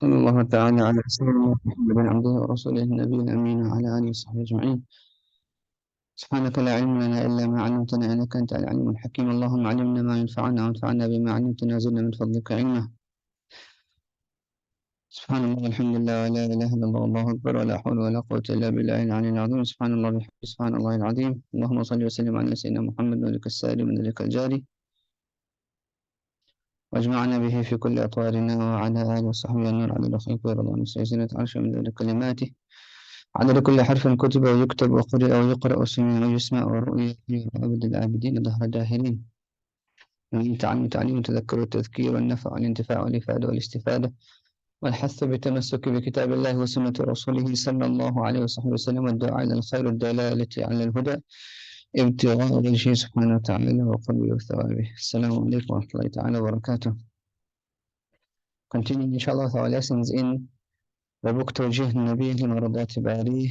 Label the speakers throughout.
Speaker 1: صلى الله تعالى على سيدنا محمد عبده ورسوله النبي الأمين وعلى آله وصحبه أجمعين. سبحانك لا علم لنا إلا ما علمتنا إنك أنت العليم الحكيم. اللهم علمنا ما ينفعنا وانفعنا بما علمتنا وزدنا من فضلك علما. سبحان الله والحمد لله ولا إله إلا الله والله أكبر ولا حول ولا قوة إلا بالله العلي العظيم. سبحان الله وبحمده سبحان الله العظيم. اللهم صل وسلم على سيدنا محمد ملك السالم من ذلك الجاري واجمعنا به في كل أطوارنا وعلى آله وصحبه النور على الخلق ورضوان سيزنة عرش من ذلك كلماته عدد كل حرف كتب ويكتب وقرئ ويقرأ وسمع ويسمع ورؤيا وعبد العابدين ظهر الداهرين. من تعلم تعليم التذكر والتذكير والنفع والانتفاع والإفادة والاستفادة والحث بالتمسك بكتاب الله وسنة رسوله صلى الله عليه وصحبه وسلم والدعاء إلى الخير والدلالة على الهدى ابتغاء وجهه سبحانه وتعالى وقربه وثوابه. السلام عليكم ورحمة الله تعالى وبركاته. Continuing inshallah with our lessons in the book Tawjīh Nabīh Mardāt Bārīh,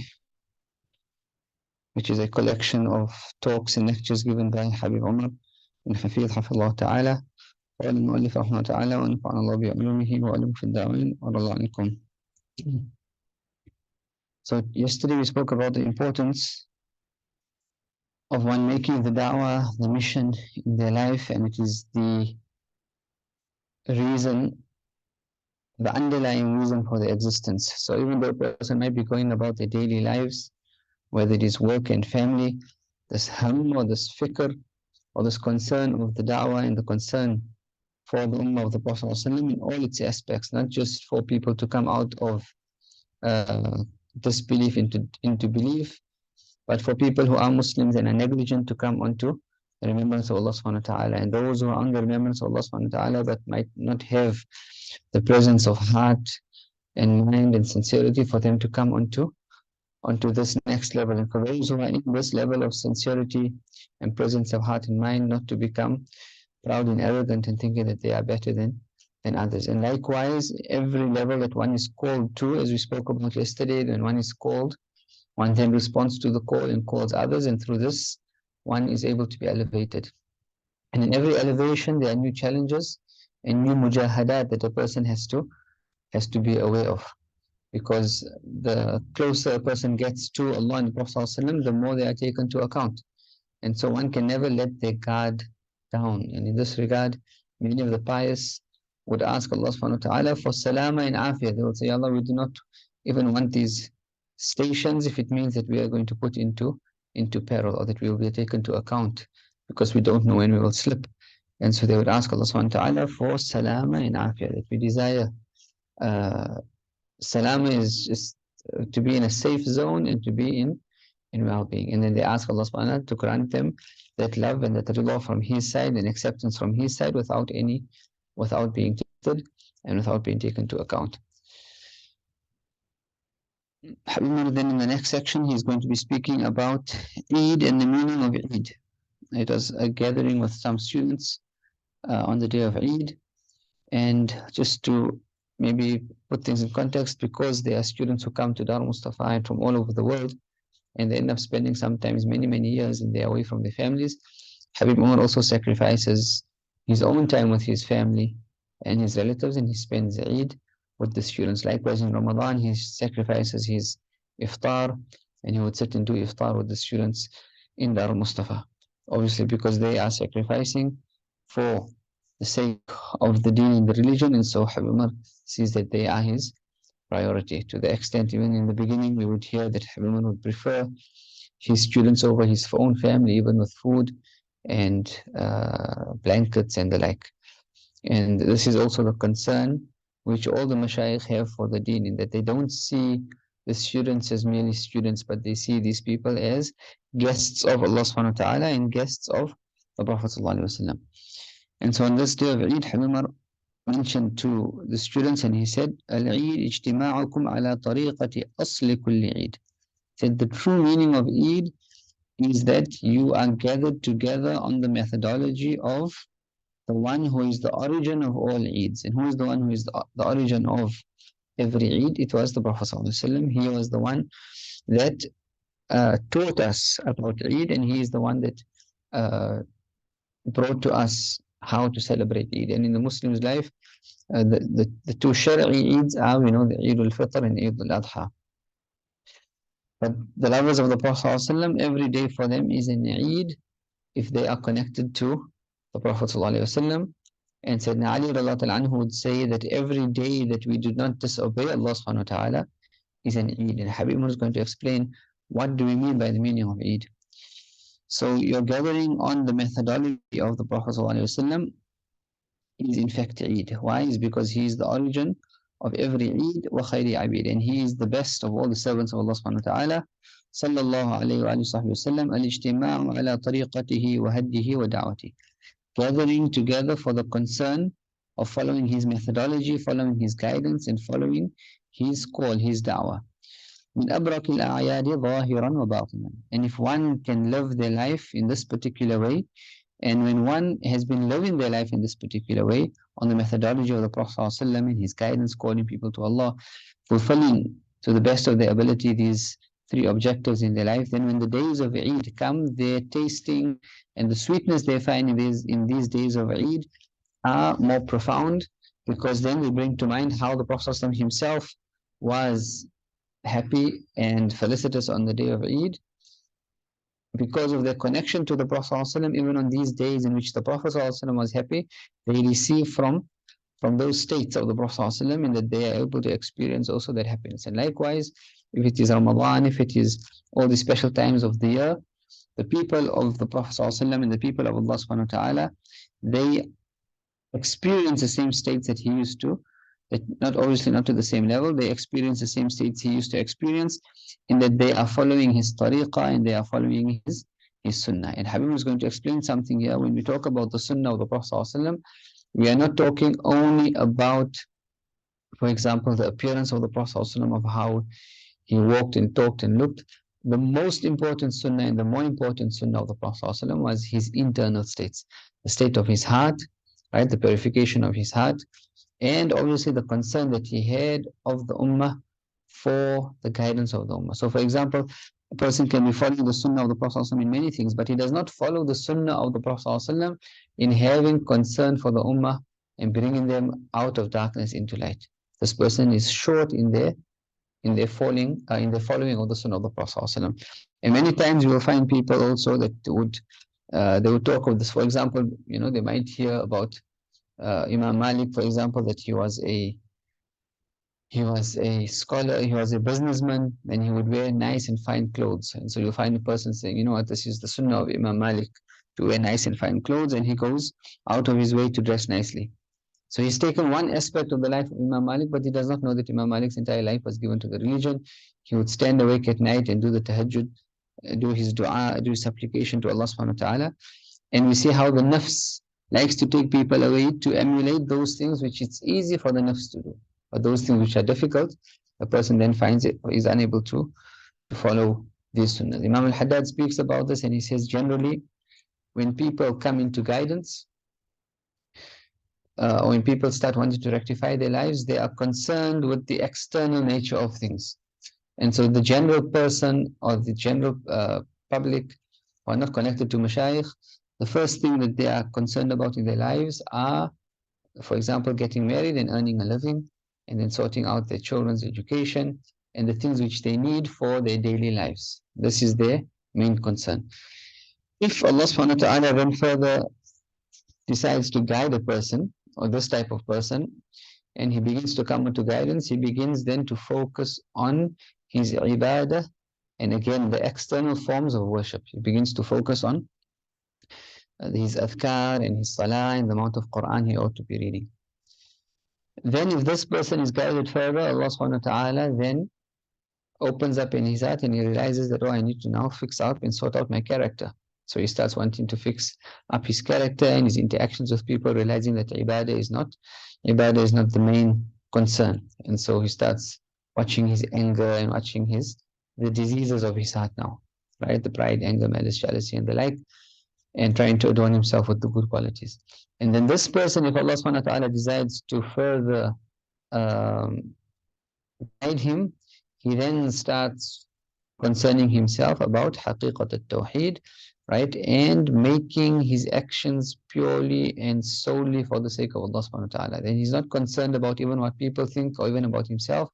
Speaker 1: which is a collection of talks and lectures given by Habib Umar and Hafidh Hafidh ta'ala. قال المؤلف رحمه تعالى ونفعنا الله بعلومه وعلوم في الدارين ورضى عنكم. So yesterday we spoke about the importance of one making the da'wah the mission in their life, and it is the reason, the underlying reason for their existence. So even though a person might be going about their daily lives, whether it is work and family, this hum or this fikr or this concern of the da'wah and the concern for the ummah of the Prophet ﷺ in all its aspects, not just for people to come out of disbelief into belief, but for people who are Muslims and are negligent to come onto the remembrance of Allah subhanahu wa ta'ala, and those who are on the remembrance of Allah subhanahu wa ta'ala but might not have the presence of heart and mind and sincerity for them to come onto this next level, and for those who are in this level of sincerity and presence of heart and mind not to become proud and arrogant and thinking that they are better than others. And likewise, every level that one is called to, as we spoke about yesterday, when one is called, one then responds to the call and calls others, and through this one is able to be elevated. And in every elevation there are new challenges and new mujahadat that a person has to be aware of, because the closer a person gets to Allah and the Prophet ﷺ, the more they are taken to account. And so one can never let their guard down. And in this regard, many of the pious would ask Allah subhanahu wa ta'ala for salama and afiyah. They would say, Allah, we do not even want these stations if it means that we are going to put into peril, or that we will be taken to account, because we don't know when we will slip. And so they would ask Allah subhanahu wa ta'ala for salama and afiyah, that we desire. Salama is just to be in a safe zone and to be in well-being. And then they ask Allah subhanahu wa ta'ala to grant them that love and that rida from His side and acceptance from His side without being tested and without being taken to account. Habib, then in the next section he's going to be speaking about Eid and the meaning of Eid. It was a gathering with some students on the day of Eid, and just to maybe put things in context, because there are students who come to Dar Mustafa from all over the world, and they end up spending sometimes many years and they're away from their families. Habib Umar also sacrifices his own time with his family and his relatives, and he spends Eid with the students. Likewise, in Ramadan, he sacrifices his iftar, and he would sit and do iftar with the students in Dar Mustafa. Obviously, because they are sacrificing for the sake of the deen and the religion, and so Habib Umar sees that they are his priority, to the extent even in the beginning we would hear that Habib Umar would prefer his students over his own family, even with food and blankets and the like. And this is also the concern which all the mashayikh have for the deen, in that they don't see the students as merely students, but they see these people as guests of Allah subhanahu wa ta'ala and guests of the Prophet sallallahu alaihi wasallam. And so on this day of Eid, Habib Umar mentioned to the students, and he said, Al-Eid ijtima'ukum ala tariqati asli kulli Eid. Said the true meaning of Eid is that you are gathered together on the methodology of the one who is the origin of all Eids. And who is the one who is the origin of every Eid? It was the Prophet ﷺ. He was the one that taught us about Eid, and he is the one that brought to us how to celebrate Eid. And in the Muslim's life, The two Shari'i Eids are, we know, the Eid al-Fitr and Eid al-Adha. But the lovers of the Prophet ﷺ, every day for them is an Eid if they are connected to the Prophet ﷺ. And Sayyidina Ali radiallahu ta'ala anhu would say that every day that we do not disobey Allah subhanahu wa ta'ala is an Eid. And Habib is going to explain what do we mean by the meaning of Eid. So you're gathering on the methodology of the Prophet ﷺ is in fact Eid. Why? Is because he is the origin of every Eid wa khayri abid, and he is the best of all the servants of Allah subhanahu wa ta'ala. Sallallahu alayhi wa sallam, al-ijtima'u ala tariqatihi wa haddihi wa da'watihi. Gathering together for the concern of following his methodology, following his guidance, and following his call, his da'wah. من أبرك الأعياد ظاهرا وباطنا. And if one can live their life in this particular way, and when one has been living their life in this particular way, on the methodology of the Prophet ﷺ and his guidance, calling people to Allah, fulfilling to the best of their ability these three objectives in their life, then when the days of Eid come, their tasting and the sweetness they find in these days of Eid are more profound, because then they bring to mind how the Prophet ﷺ himself was happy and felicitous on the day of Eid. Because of their connection to the Prophet ﷺ, even on these days in which the Prophet ﷺ was happy, they receive from those states of the Prophet ﷺ, and that they are able to experience also that happiness. And likewise, if it is Ramadan, if it is all the special times of the year, the people of the Prophet ﷺ and the people of Allah subhanahu wa ta'ala, they experience the same states that he used to, that obviously not to the same level, they experience the same states he used to experience, in that they are following his tariqah and they are following his sunnah. And Habib is going to explain something here. When we talk about the sunnah of the Prophet ﷺ, we are not talking only about, for example, the appearance of the Prophet ﷺ, of how he walked and talked and looked. The most important sunnah and the more important sunnah of the Prophet ﷺ was his internal states, the state of his heart, right, the purification of his heart, and obviously the concern that he had of the ummah for the guidance of the ummah. So for example, a person can be following the sunnah of the Prophet ﷺ in many things, but he does not follow the sunnah of the Prophet ﷺ in having concern for the ummah and bringing them out of darkness into light. This person is short in their following of the sunnah of the Prophet ﷺ. And many times you will find people also that they would talk of this. For example, they might hear about Imam Malik, for example, that he was a scholar, he was a businessman, and he would wear nice and fine clothes. And so you'll find a person saying, you know what, this is the sunnah of Imam Malik, to wear nice and fine clothes, and he goes out of his way to dress nicely. So he's taken one aspect of the life of Imam Malik, but he does not know that Imam Malik's entire life was given to the religion. He would stand awake at night and do the tahajjud, do his dua, do his supplication to Allah subhanahu wa ta'ala. And we see how the nafs likes to take people away to emulate those things which it's easy for the nafs to do. But those things which are difficult, the person then finds it or is unable to follow these sunnahs. Imam al-Haddad speaks about this, and he says generally when people come into guidance, or when people start wanting to rectify their lives, they are concerned with the external nature of things. And so the general person or the general public who are not connected to mashayikh, the first thing that they are concerned about in their lives are, for example, getting married and earning a living, and then sorting out their children's education and the things which they need for their daily lives. This is their main concern. If Allah subhanahu wa ta'ala then further decides to guide a person, or this type of person, and he begins to come into guidance, he begins then to focus on his ibadah, and again the external forms of worship. He begins to focus on his adhkar and his salah and the amount of Quran he ought to be reading. Then if this person is guided further, Allah subhanahu wa ta'ala then opens up in his heart, and he realizes that, oh, I need to now fix up and sort out my character. So he starts wanting to fix up his character and his interactions with people, realizing that ibadah is not the main concern. And so he starts watching his anger and watching the diseases of his heart now, right? The pride, anger, malice, jealousy, and the like, and trying to adorn himself with the good qualities. And then this person, if Allah subhanahu wa ta'ala decides to further guide him, he then starts concerning himself about haqiqat al-tawheed, right? And making his actions purely and solely for the sake of Allah subhanahu wa ta'ala. Then he's not concerned about even what people think or even about himself.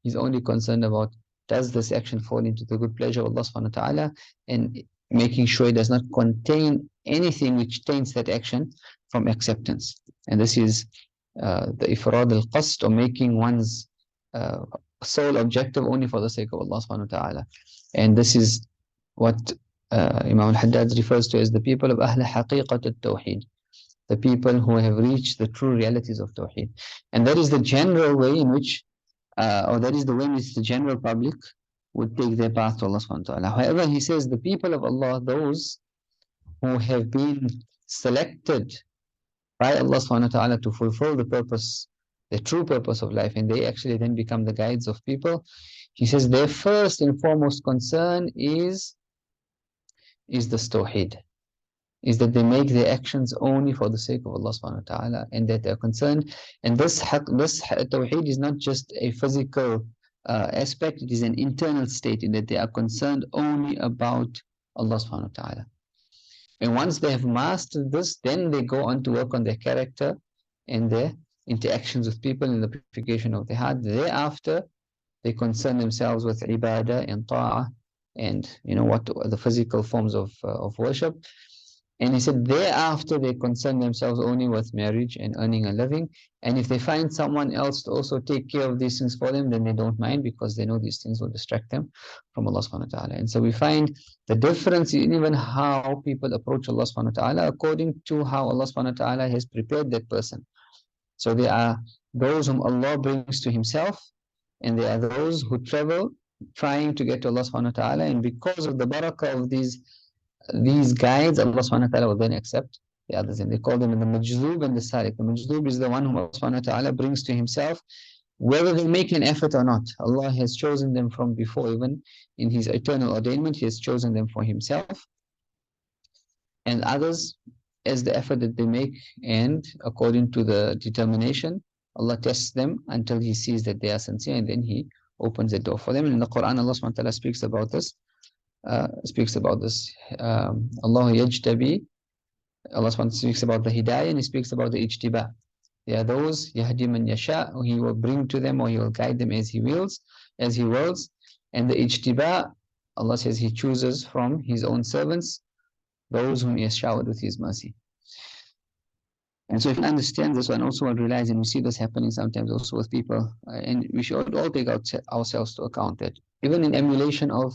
Speaker 1: He's only concerned about, does this action fall into the good pleasure of Allah subhanahu wa ta'ala, and making sure it does not contain anything which taints that action from acceptance. And this is the ifrad al-qasd, or making one's sole objective only for the sake of Allah subhanahu wa ta'ala. And this is what Imam al-Haddad refers to as the people of Ahl Haqiqat al-Tawheed, the people who have reached the true realities of Tawheed. And that is the general way in which, or that is the way in which the general public would take their path to Allah subhanahu wa ta'ala. However, he says the people of Allah, those who have been selected by Allah subhanahu wa ta'ala to fulfill the purpose, the true purpose of life, and they actually then become the guides of people. He says their first and foremost concern is this Tawheed, is that they make their actions only for the sake of Allah subhanahu wa ta'ala, and that they're concerned. And this Tawheed is not just a physical aspect, it is an internal state, in that they are concerned only about Allah subhanahu wa ta'ala. And once they have mastered this, then they go on to work on their character and their interactions with people and the purification of their heart. Thereafter, they concern themselves with ibadah and ta'ah, and what the physical forms of worship. And he said thereafter they concern themselves only with marriage and earning a living. And if they find someone else to also take care of these things for them, then they don't mind, because they know these things will distract them from Allah subhanahu wa ta'ala. And so we find the difference in even how people approach Allah subhanahu wa ta'ala according to how Allah subhanahu wa ta'ala has prepared that person. So there are those whom Allah brings to himself, and there are those who travel trying to get to Allah subhanahu wa ta'ala, and because of the barakah of these guides, Allah subhanahu wa ta'ala will then accept the others. And they call them the majzoob and the salik. The majzoob is the one whom Allah subhanahu wa ta'ala brings to himself, whether they make an effort or not. Allah has chosen them from before, even in his eternal ordainment, he has chosen them for himself. And others, as the effort that they make, and according to the determination, Allah tests them until he sees that they are sincere, and then he opens the door for them. And in the Quran, Allah subhanahu wa ta'ala speaks about this. Allah yajtabi, Allah subhanahu wa ta'ala speaks about the hidayah, and he speaks about the ijtiba. There are those, yahdi man yasha, he will bring to them, or he will guide them as he wills. And the ijtiba, Allah says he chooses from his own servants those whom he has showered with his mercy. And so if we understand this one, also we'll realize, and we see this happening sometimes also with people, and we should all take ourselves to account that even in emulation of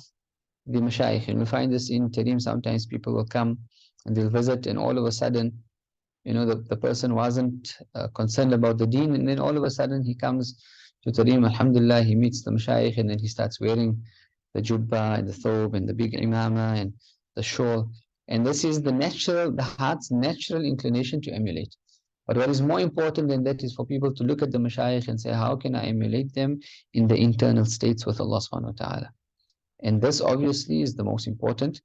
Speaker 1: the mashayikh, and we find this in Tareem, sometimes people will come and they'll visit, and all of a sudden, the person wasn't concerned about the deen, and then all of a sudden he comes to Tareem, alhamdulillah, he meets the mashayikh, and then he starts wearing the jubba and the thobe and the big imama and the shawl. And this is the heart's natural inclination to emulate. But what is more important than that is for people to look at the mashayikh and say, how can I emulate them in the internal states with Allah subhanahu wa ta'ala? And this obviously is the most important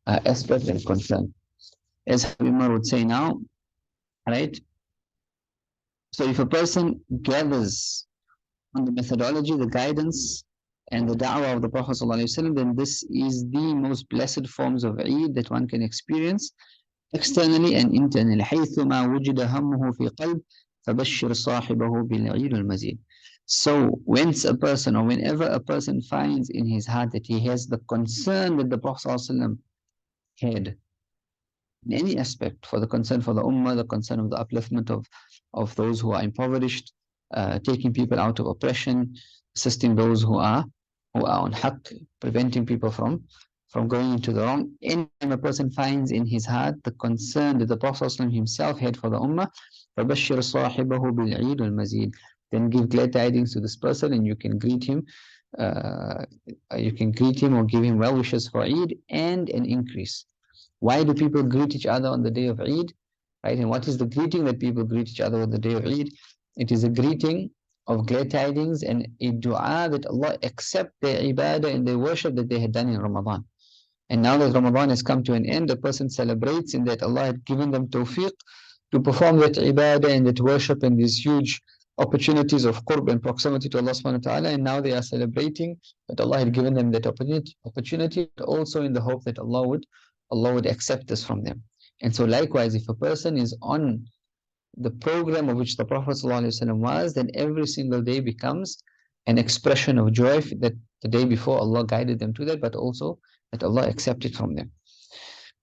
Speaker 1: aspect and concern. As Umar would say now, right? So if a person gathers on the methodology, the guidance, and the da'wah of the Prophet ﷺ, then this is the most blessed forms of Eid that one can experience externally and internally. حيثما وجد همه في قلب فبشر صاحبه بالعيد المزيد. So whenever a person finds in his heart that he has the concern that the Prophet ﷺ had in any aspect, for the concern for the ummah, the concern of the upliftment of those who are impoverished, taking people out of oppression, assisting those who are on haqq, preventing people from going into the wrong. Anytime a person finds in his heart the concern that the Prophet ﷺ himself had for the ummah, فَبَشِّرْ صَاحِبَهُ بِالْعِيدِ الْمَزِيدِ, then give glad tidings to this person, and you can greet him or give him well wishes for Eid and an increase. Why do people greet each other on the day of Eid? Right? And what is the greeting that people greet each other on the day of Eid? It is a greeting of glad tidings and a dua that Allah accept their ibadah and their worship that they had done in Ramadan. And now that Ramadan has come to an end, a person celebrates in that Allah had given them tawfiq to perform that ibadah and that worship and these huge opportunities of qurb and proximity to Allah subhanahu wa ta'ala, and now they are celebrating that Allah had given them that opportunity, but also in the hope that Allah would accept this from them. And so likewise, if a person is on the program of which the Prophet ﷺ was, then every single day becomes an expression of joy that the day before Allah guided them to that, but also that Allah accepted from them.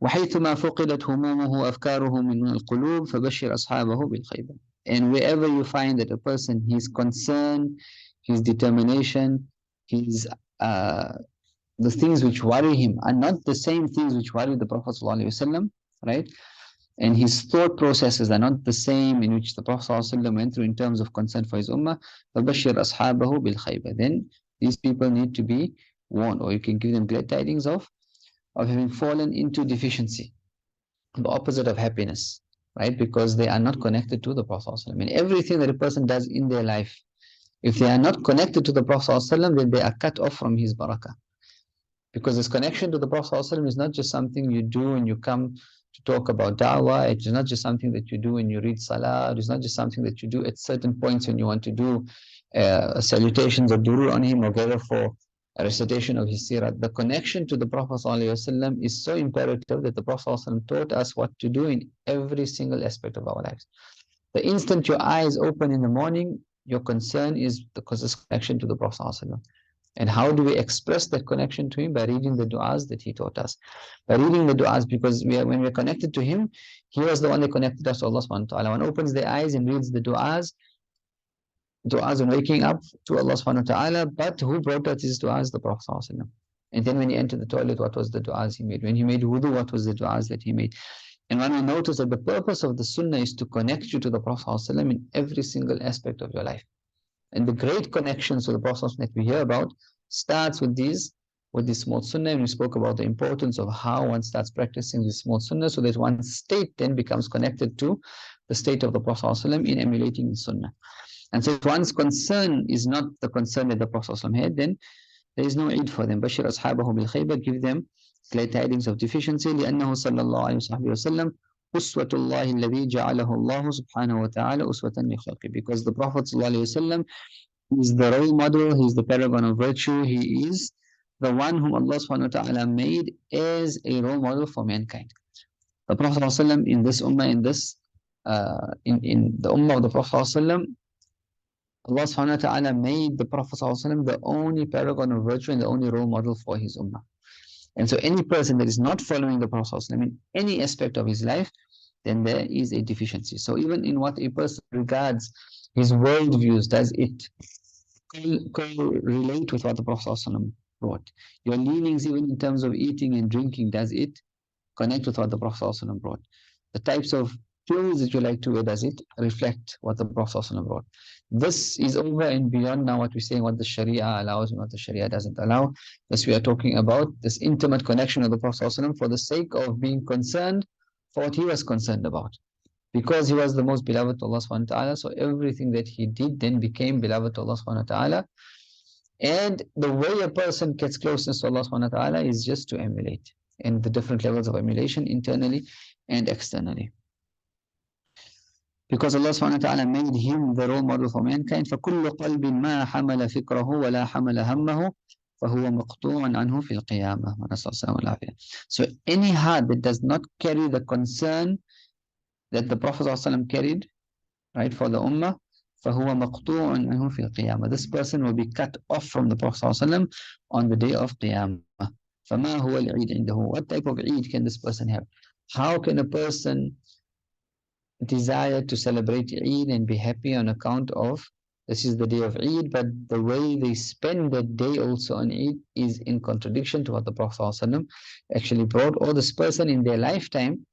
Speaker 1: وحيثما فقدت همومه وأفكاره من القلوب فبشر أصحابه بالخيبة. And wherever you find that a person, his concern, his determination, his the things which worry him are not the same things which worry the Prophet ﷺ, right? And his thought processes are not the same in which the Prophet ﷺ went through in terms of concern for his ummah. فَبَشِّرْ أَصْحَابَهُ بِالْخَيْبَةِ. Then these people need to be warned, or you can give them glad tidings of having fallen into deficiency, the opposite of happiness, right? Because they are not connected to the Prophet ﷺ. And everything that a person does in their life, if they are not connected to the Prophet ﷺ, then they are cut off from his barakah. Because this connection to the Prophet ﷺ is not just something you do when you come to talk about da'wah. It is not just something that you do when you read salah. It is not just something that you do at certain points when you want to do salutations or durur on him or gather for a recitation of his seerah. The connection to the Prophet ﷺ is so imperative that the Prophet ﷺ taught us what to do in every single aspect of our lives. The instant your eyes open in the morning, your concern is because this connection to the Prophet ﷺ. And how do we express that connection to him? By reading the du'as that he taught us. By reading the du'as, because when we're connected to him, he was the one that connected us to Allah subhanahu wa ta'ala. One opens their eyes and reads the du'as on waking up to Allah subhanahu wa ta'ala, but who brought us these du'as? The Prophet sallallahu alaihi wasallam. And then when he entered the toilet, what was the du'as he made? When he made wudu, what was the du'as that he made? And when we notice that the purpose of the sunnah is to connect you to the Prophet sallallahu alaihi wasallam in every single aspect of your life. And the great connections to the Prophet that we hear about starts with these small sunnah. And we spoke about the importance of how one starts practicing this small sunnah so that one's state then becomes connected to the state of the Prophet in emulating the sunnah. And so if one's concern is not the concern that the Prophet had, then there is no Eid for them. Bashir ashabahu bil khayba, give them glad tidings of deficiency. لأنه صلى الله عليه وسلم أسوة الله الذي جعله الله سبحانه وتعالى أسوة لخلقه. Because the Prophet ﷺ is the role model, he is the paragon of virtue, he is the one whom Allah subhanahu wa ta'ala made as a role model for mankind. The Prophet ﷺ in this ummah, in the ummah of the Prophet ﷺ, Allah subhanahu wa ta'ala made the Prophet ﷺ the only paragon of virtue and the only role model for his ummah. And so any person that is not following the Prophet ﷺ in any aspect of his life, then there is a deficiency. So even in what a person regards his worldviews, does it correlate with what the Prophet ﷺ brought? Your leanings even in terms of eating and drinking, does it connect with what the Prophet ﷺ brought? The types of clothes that you like to wear, does it reflect what the Prophet ﷺ brought? This is over and beyond now what we're saying, what the Sharia allows and what the Sharia doesn't allow. This we are talking about this intimate connection of the Prophet ﷺ for the sake of being concerned for what he was concerned about. Because he was the most beloved to Allah subhanahu wa ta'ala, so everything that he did then became beloved to Allah subhanahu wa ta'ala. And the way a person gets closeness to Allah subhanahu wa ta'ala is just to emulate, and the different levels of emulation internally and externally. Because Allah subhanahu wa ta'ala made him the role model for mankind. فَكُلُّ قَلْبٍ مَا حَمَلَ فِكْرَهُ وَلَا حَمَلَ هَمَّهُ فَهُوَ مَقْطُوعٌ عَنْهُ فِي الْقِيَامَةِ. So any heart that does not carry the concern that the Prophet ﷺ carried, right, for the ummah, فَهُوَ مَقْطُوعٌ عَنْهُ فِي الْقِيَامَةِ. This person will be cut off from the Prophet ﷺ on the day of Qiyamah. فَمَا هُوَ الْعِيدُ عِنْدَهُ. What type of Eid can this person have? How can a person desire to celebrate Eid and be happy on account of this is the day of Eid, but the way they spend that day also on Eid is in contradiction to what the Prophet ﷺ actually brought, or this person in their lifetime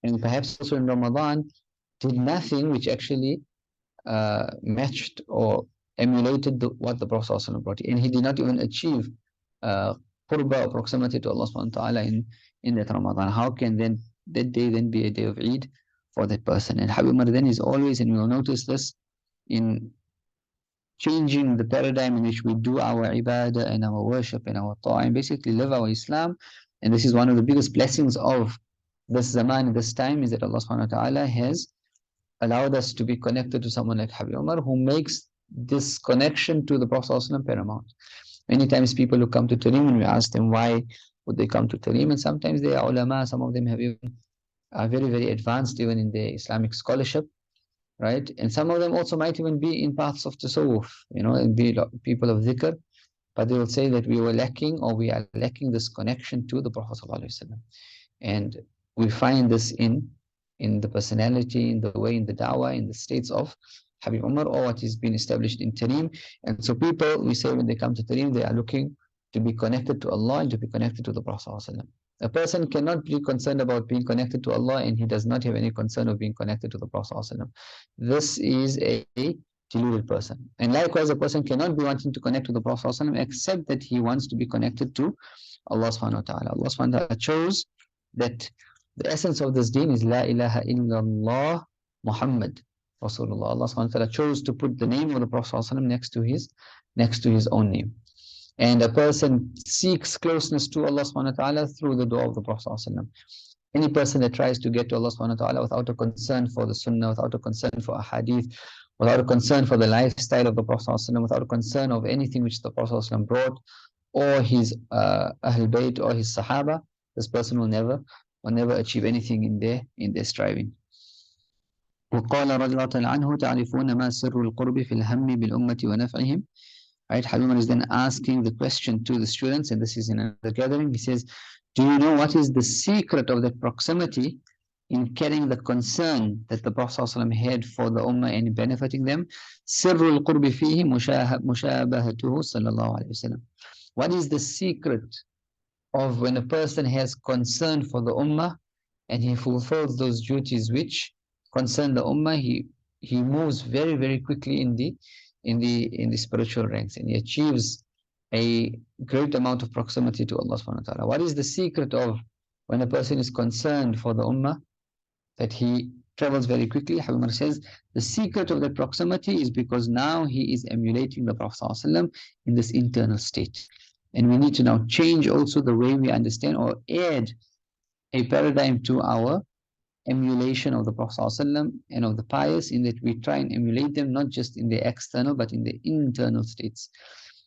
Speaker 1: and perhaps also in Ramadan did nothing which actually matched or emulated what the Prophet ﷺ brought, and he did not even achieve qurba or proximity to Allah subhanahu wa ta'ala in that Ramadan. How can then that day then be a day of Eid for that person? And Habib Umar then is always, and we will notice this in changing the paradigm in which we do our ibadah and our worship and our ta'ah and basically live our Islam. And this is one of the biggest blessings of this zaman, this time, is that Allah subhanahu wa ta'ala has allowed us to be connected to someone like Habib Umar, who makes this connection to the Prophet ﷺ paramount. Many times people who come to Tareem, and we ask them why would they come to Tareem, and sometimes they are ulama, some of them have even, are very, very advanced even in their Islamic scholarship, right? And some of them also might even be in paths of tasawwuf, and be people of dhikr, but they will say that we were lacking, or we are lacking this connection to the Prophet ﷺ. And we find this in the personality, in the way, in the dawah, in the states of Habib Umar, or what is being established in Tareem. And so people, we say when they come to Tareem, they are looking to be connected to Allah and to be connected to the Prophet ﷺ. A person cannot be concerned about being connected to Allah and he does not have any concern of being connected to the Prophet ﷺ. This is a deluded person. And likewise, a person cannot be wanting to connect to the Prophet ﷺ except that he wants to be connected to Allah subhanahu wa ta'ala. Allah subhanahu wa ta'ala chose that the essence of this deen is La ilaha illallah Muhammad Rasulullah. Allah subhanahu wa ta'ala chose to put the name of the Prophet ﷺ next to his own name. And a person seeks closeness to Allah subhanahu wa ta'ala through the dua of the Prophet ﷺ. Any person that tries to get to Allah subhanahu wa ta'ala without a concern for the sunnah, without a concern for a hadith, without a concern for the lifestyle of the Prophet ﷺ, without a concern of anything which the Prophet ﷺ brought, or his Ahl Bayt or his Sahaba, this person will never achieve anything in their striving. وقال رضي الله عنه تعرفون ما سر القرب في الهم بالأمة ونفعهم. Right, Habib is then asking the question to the students, and this is in another gathering. He says, do you know what is the secret of that proximity in carrying the concern that the Prophet ﷺ had for the Ummah and benefiting them? سر القرب فيه مشابهته صلى الله عليه وسلم. What is the secret of when a person has concern for the Ummah and he fulfills those duties which concern the Ummah? He moves very, very quickly in the spiritual ranks, and he achieves a great amount of proximity to Allah subhanahu wa ta'ala. What is the secret of when a person is concerned for the Ummah, that he travels very quickly? Habib says the secret of that proximity is because now he is emulating the Prophet ﷺ in this internal state. And we need to now change also the way we understand, or add a paradigm to our emulation of the Prophet ﷺ and of the pious, in that we try and emulate them not just in the external but in the internal states.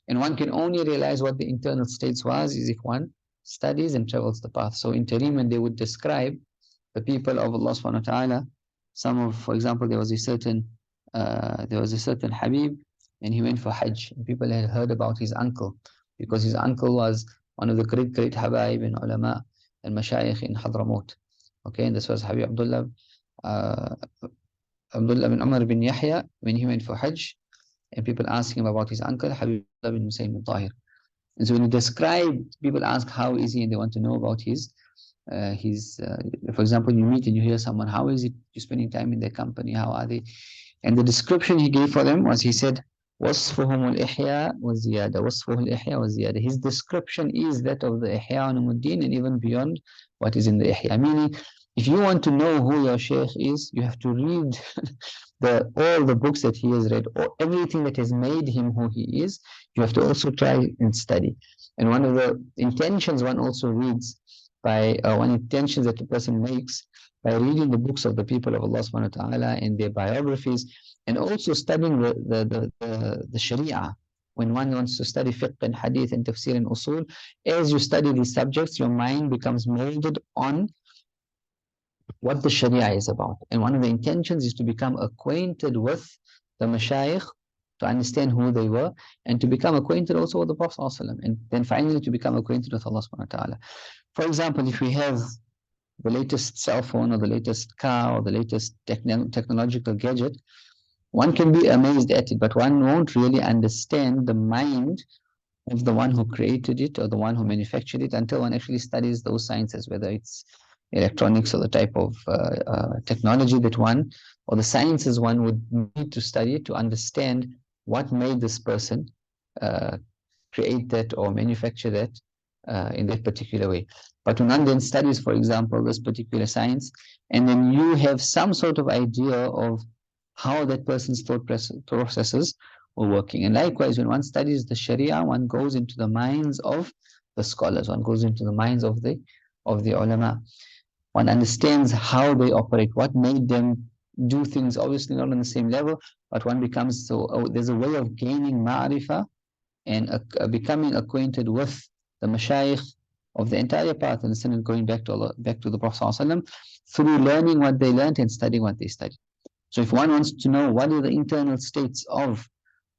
Speaker 1: And one can only realize what the internal states was is if one studies and travels the path. So in Tareem, when they would describe the people of Allah subhanahu wa ta'ala, for example, there was a certain Habib, and he went for Hajj. And people had heard about his uncle, because his uncle was one of the great Habaib and ulama and mashayikh in Hadramaut. Okay, and this was Habib Abdullah bin Umar bin Yahya, when he went for Hajj, and people asked him about his uncle, Habib bin Hussein bin Tahir. And so when he described, people ask how is he, and they want to know about for example, you meet and you hear someone, how is it you're spending time in their company, how are they? And the description he gave for them was, he said, وَصْفُهُمُ الْإِحْيَاء وَالزِّيَادَةِ وَصْفُهُ الْإِحْيَاء وَالزِّيَادَةِ. His description is that of the Ihya Ulumuddin, and even beyond what is in the Ihya. Meaning, if you want to know who your Shaykh is, you have to read all the books that he has read, or everything that has made him who he is. You have to also try and study. And one of the intentions one also reads one intention that the person makes by reading the books of the people of Allah subhanahu wa ta'ala and their biographies, and also studying the Sharia. When one wants to study fiqh and hadith and tafsir and usul, as you study these subjects, your mind becomes molded on what the Sharia is about. And one of the intentions is to become acquainted with the mashayikh, to understand who they were, and to become acquainted also with the Prophet ﷺ, and then finally to become acquainted with Allah subhanahu wa ta'ala. For example, if we have the latest cell phone or the latest car or the latest technological gadget, one can be amazed at it, but one won't really understand the mind of the one who created it or the one who manufactured it until one actually studies those sciences, whether it's electronics or the type of technology that one, or the sciences one would need to study to understand what made this person create that or manufacture that in that particular way. But when one then studies, for example, this particular science, and then you have some sort of idea of how that person's thought processes were working. And likewise, when one studies the Sharia, one goes into the minds of the scholars, one goes into the minds of the ulama. One understands how they operate, what made them do things obviously not on the same level, but one becomes there's a way of gaining ma'rifah and becoming acquainted with the Mashaykh of the entire path, and then going back to Allah, back to the Prophet ﷺ, through learning what they learned and studying what they studied. So if one wants to know what are the internal states of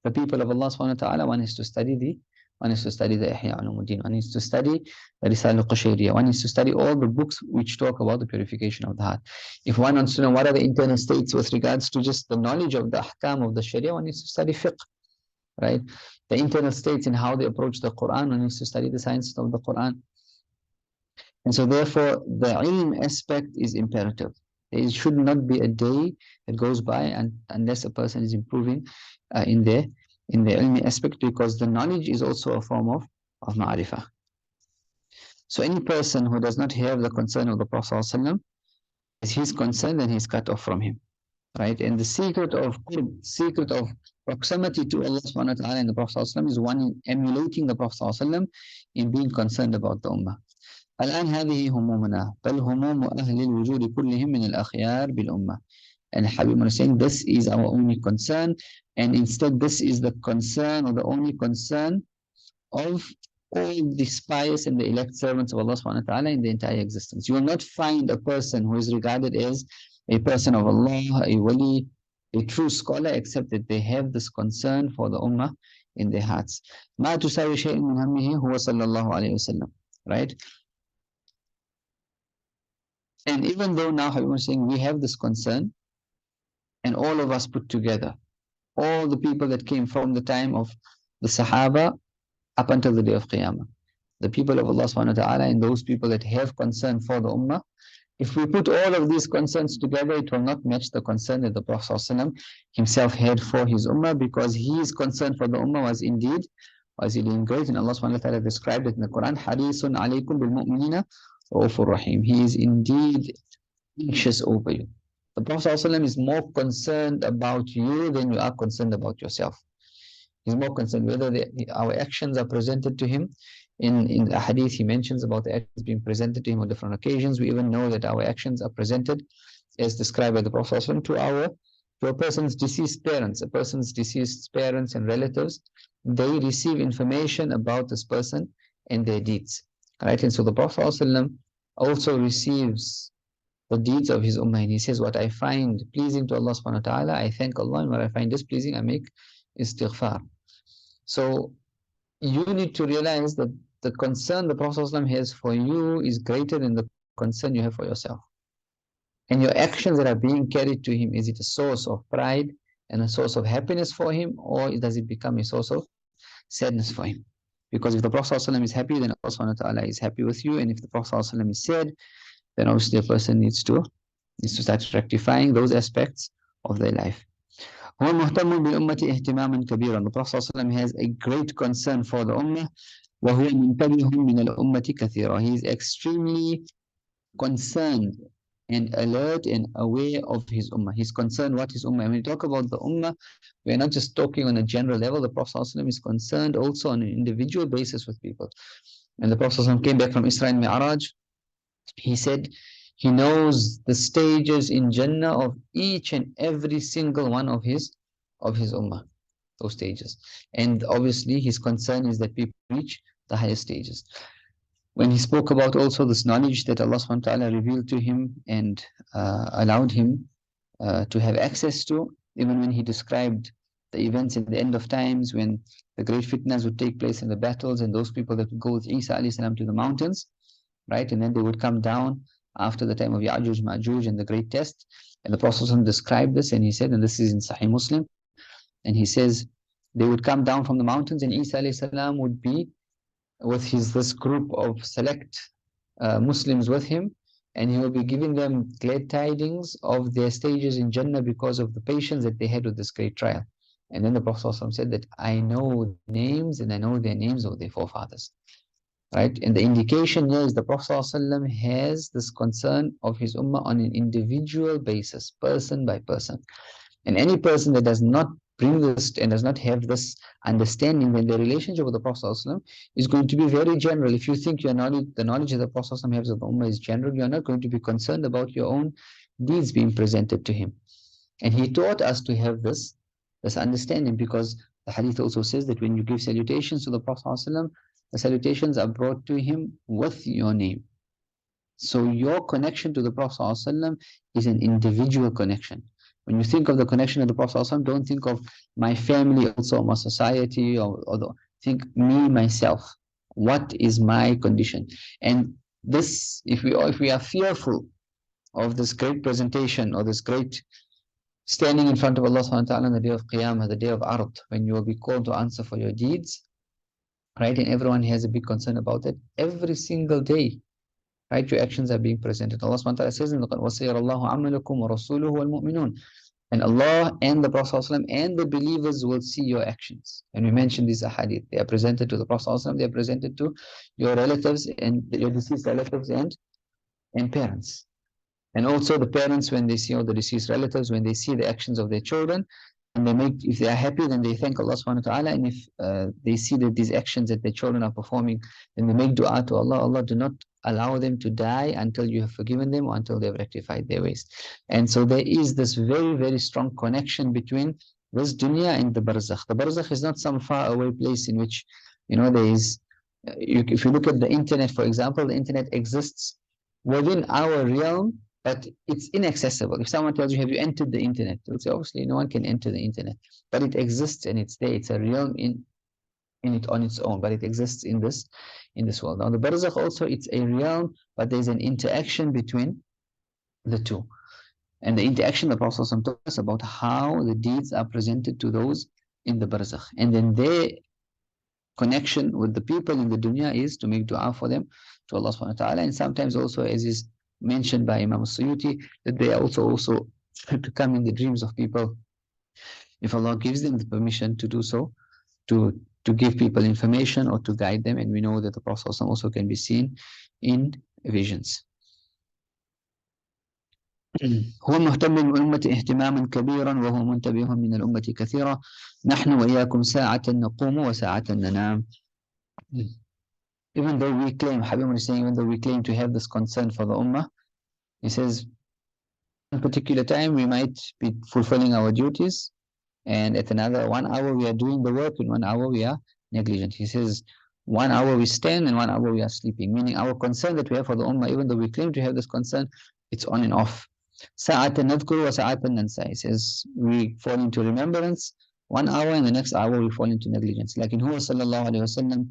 Speaker 1: the people of Allah subhanahu wa ta'ala, one has to study the Ihya Ulumuddin, one needs to study the Risala al-Qushayriya, one needs to study all the books which talk about the purification of the heart. If one wants to know what are the internal states with regards to just the knowledge of the ahkam of the Sharia, one needs to study fiqh, right? The internal states in how they approach the Quran, one needs to study the science of the Quran. And so therefore, the ilm aspect is imperative. There should not be a day that goes by unless a person is improving in the ilmi aspect, because the knowledge is also a form of ma'rifah. So any person who does not have the concern of the Prophet ﷺ, is his concern, then he's cut off from him, right? And the secret of proximity to Allah subhanahu wa ta'ala and the Prophet ﷺ is one emulating the Prophet ﷺ in being concerned about the ummah. الآن هذه همومنا بل هموم أهل الوجود كلهم من الأخيار بالأمة. And Habib was saying this is our only concern, and instead this is the concern or the only concern of all the pious and the elect servants of Allah subhanahu wa ta'ala in the entire existence. You will not find a person who is regarded as a person of Allah, a wali, a true scholar, except that they have this concern for the ummah in their hearts. ما تساوي شيء من همه هو صلى الله عليه وسلم, right? And even though now Habib was saying we have this concern, and all of us put together, all the people that came from the time of the Sahaba up until the day of Qiyamah, the people of Allah subhanahu wa ta'ala and those people that have concern for the ummah, if we put all of these concerns together, it will not match the concern that the Prophet ﷺ himself had for his ummah, because his concern for the ummah was indeed great, and Allah subhanahu wa ta'ala described it in the Quran, Harisun alaykum bil mu'minina Raufur Rahim. He is indeed anxious over you. The Prophet ﷺ is more concerned about you than you are concerned about yourself. He's more concerned whether our actions are presented to him. In the hadith, he mentions about the actions being presented to him on different occasions. We even know that our actions are presented, as described by the Prophet ﷺ, to a person's deceased parents. A person's deceased parents and relatives, they receive information about this person and their deeds. Right? And so the Prophet ﷺ also receives the deeds of his ummah, and he says, what I find pleasing to Allah subhanahu wa ta'ala, I thank Allah, and what I find displeasing, I make istighfar. So you need to realize that the concern the Prophet ﷺ has for you is greater than the concern you have for yourself. And your actions that are being carried to him, is it a source of pride and a source of happiness for him, or does it become a source of sadness for him? Because if the Prophet ﷺ is happy, then Allah subhanahu wa ta'ala is happy with you, and if the Prophet ﷺ is sad, then obviously a person needs to start rectifying those aspects of their life. هو مهتم بالأمة اهتماما كبيرا. The Prophet ﷺ has a great concern for the ummah. وهو منتبه من الأمة كثيرا. He is extremely concerned and alert and aware of his ummah. He's concerned what his ummah. When we talk about the ummah, we're not just talking on a general level. The Prophet ﷺ is concerned also on an individual basis with people. When the Prophet ﷺ came back from Isra and Mi'raj, he said he knows the stages in Jannah of each and every single one of his ummah, those stages. And obviously his concern is that people reach the higher stages. When he spoke about also this knowledge that Allah subhanahu wa ta'ala revealed to him and allowed him to have access to, even when he described the events in the end of times, when the great fitnas would take place in the battles, and those people that would go with Isa alayhi salam to the mountains, right? And then they would come down after the time of Ya'juj, Ma'juj and the great test. And the Prophet ﷺ described this, and he said, and this is in Sahih Muslim, and he says, they would come down from the mountains, and Isa alayhi salam would be with this group of select Muslims with him, and he will be giving them glad tidings of their stages in Jannah because of the patience that they had with this great trial. And then the Prophet ﷺ said that I know names, and I know their names of their forefathers. Right? And the indication here is the Prophet ﷺ has this concern of his ummah on an individual basis, person by person. And any person that does not bring this and does not have this understanding, then the relationship with the Prophet ﷺ is going to be very general. If you think the knowledge that the Prophet ﷺ has of the ummah is general, you are not going to be concerned about your own deeds being presented to him. And he taught us to have this understanding, because the hadith also says that when you give salutations to the Prophet ﷺ, the salutations are brought to him with your name. So your connection to the Prophet ﷺ is an individual connection. When you think of the connection of the Prophet ﷺ, don't think of my family also, or my society, think me, myself. What is my condition? And this, if we are fearful of this great presentation, or this great standing in front of Allah subhanahu wa ta'ala on the day of Qiyamah, the day of Ard, when you will be called to answer for your deeds, right? And everyone has a big concern about it. Every single day, right? Your actions are being presented. Allah subhanahu wa ta'ala says in the Quran, وَسَيَرَ اللَّهُ عَمَلَكُمْ وَرَسُولُهُ وَالْمُؤْمِنُونَ. And Allah and the Prophet ﷺ and the believers will see your actions. And we mentioned these ahadith. They are presented to the Prophet ﷺ, they are presented to your relatives and your deceased relatives and parents. And also the parents, when they see all the deceased relatives, when they see the actions of their children, and if they are happy, then they thank Allah subhanahu wa ta'ala. And if they see that these actions that their children are performing, then they make dua to Allah. Allah, do not allow them to die until you have forgiven them, or until they have rectified their ways. And so there is this very, very strong connection between this dunya and the barzakh. The barzakh is not some far away place in which, there is, if you look at the internet, for example, the internet exists within our realm, but it's inaccessible. If someone tells you, have you entered the internet? You'll say, obviously, no one can enter the internet. But it exists and it's there. It's a realm in it on its own, but it exists in this world. Now, the barzakh also, it's a realm, but there's an interaction between the two. And the interaction, the Prophet taught us about how the deeds are presented to those in the barzakh. And then their connection with the people in the dunya is to make dua for them to Allah subhanahu wa ta'ala. And sometimes also, as is mentioned by Imam Suyuti, that they are also to come in the dreams of people, if Allah gives them the permission to do so, to give people information or to guide them. And we know that the Prophet also can be seen in visions. هو مهتم بالأمة اهتماما كبيرا وهو منتبه من الأمة كثيرا نحن وإياكم ساعة نقوم وساعة ننام. Even though we claim, Habib is saying, even though we claim to have this concern for the ummah, he says, one particular time we might be fulfilling our duties, and at another 1 hour we are doing the work, and 1 hour we are negligent. He says 1 hour we stand and 1 hour we are sleeping, meaning our concern that we have for the ummah, even though we claim to have this concern, it's on and off. ساعة نذكر وساعة ننسى. He says we fall into remembrance 1 hour, and the next hour we fall into negligence. لكن هو صلى الله عليه وسلم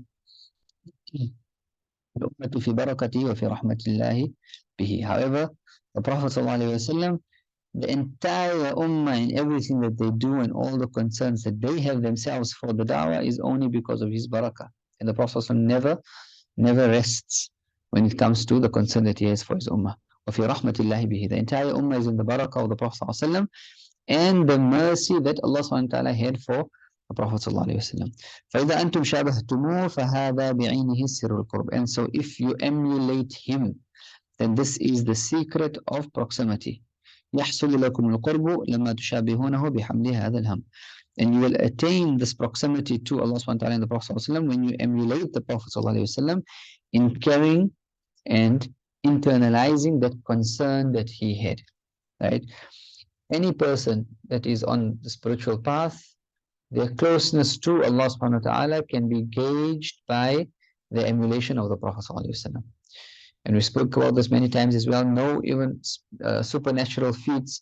Speaker 1: الأمة في بركته وفي رحمة الله به. However, the Prophet ﷺ, the entire ummah and everything that they do and all the concerns that they have themselves for the da'wah is only because of his barakah. And the Prophet ﷺ never rests when it comes to the concern that he has for his ummah. وفي رحمة الله به. The entire ummah is in the barakah of the Prophet ﷺ and the mercy that Allah SWT had for the Prophet ﷺ. فإذا أنتم شابهتموه فهذا بعينه سر القرب. And so if you emulate him, then this is the secret of proximity. يحصل لكم القرب لما تشابهونه بحمل هذا الهم. And you will attain this proximity to Allah subhanahu wa ta'ala and the Prophet ﷺ when you emulate the Prophet ﷺ in carrying and internalizing that concern that he had. Right? Any person that is on the spiritual path, their closeness to Allah subhanahu wa ta'ala can be gauged by the emulation of the Prophet ﷺ. And we spoke about this many times as well. No even supernatural feats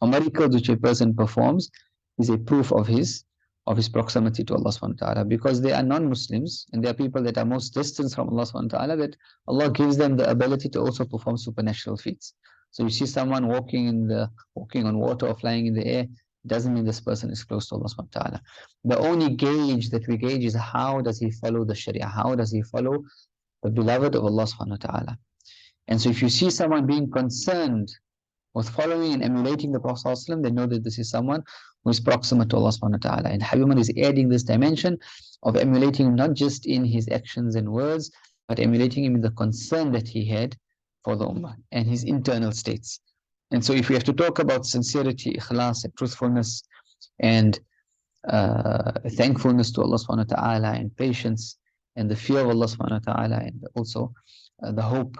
Speaker 1: or miracles which a person performs is a proof of his proximity to Allah subhanahu wa ta'ala, because they are non-Muslims and they are people that are most distant from Allah subhanahu wa ta'ala, that Allah gives them the ability to also perform supernatural feats. So you see someone walking on water or flying in the air, doesn't mean this person is close to Allah subhanahu wa ta'ala. The only gauge that we gauge is how does he follow the Sharia, how does he follow the beloved of Allah subhanahu wa ta'ala. And so if you see someone being concerned with following and emulating the Prophet ﷺ, then know that this is someone who is proximate to Allah subhanahu wa ta'ala. And Habib is adding this dimension of emulating him not just in his actions and words, but emulating him in the concern that he had for the ummah and his internal states. And so if we have to talk about sincerity, ikhlas, and truthfulness, and thankfulness to Allah subhanahu wa ta'ala, and patience, and the fear of Allah subhanahu wa ta'ala, and also the hope,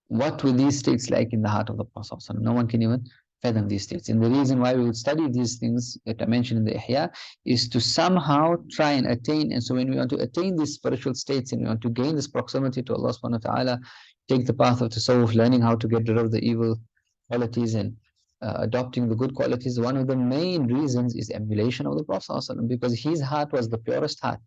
Speaker 1: what were these states like in the heart of the Prophet? No one can even fathom these states. And the reason why we would study these things that I mentioned in the Ihya is to somehow try and attain. And so when we want to attain these spiritual states and we want to gain this proximity to Allah subhanahu wa ta'ala, take the path of tasawwuf, learning how to get rid of the evil qualities and adopting the good qualities, one of the main reasons is emulation of the Prophet ﷺ, because his heart was the purest heart.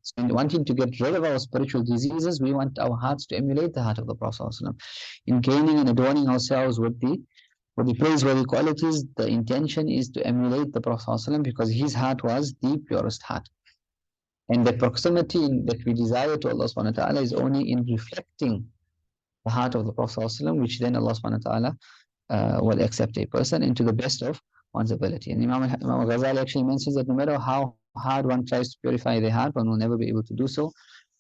Speaker 1: So in wanting to get rid of our spiritual diseases, we want our hearts to emulate the heart of the Prophet ﷺ. In gaining and adorning ourselves with the praiseworthy qualities, the intention is to emulate the Prophet ﷺ because his heart was the purest heart. And the proximity that we desire to Allah subhanahu wa ta'ala is only in reflecting the heart of the Prophet ﷺ, which then Allah subhanahu wa ta'ala will accept a person into the best of one's ability. And Imam Ghazali actually mentions that no matter how hard one tries to purify their heart, one will never be able to do so.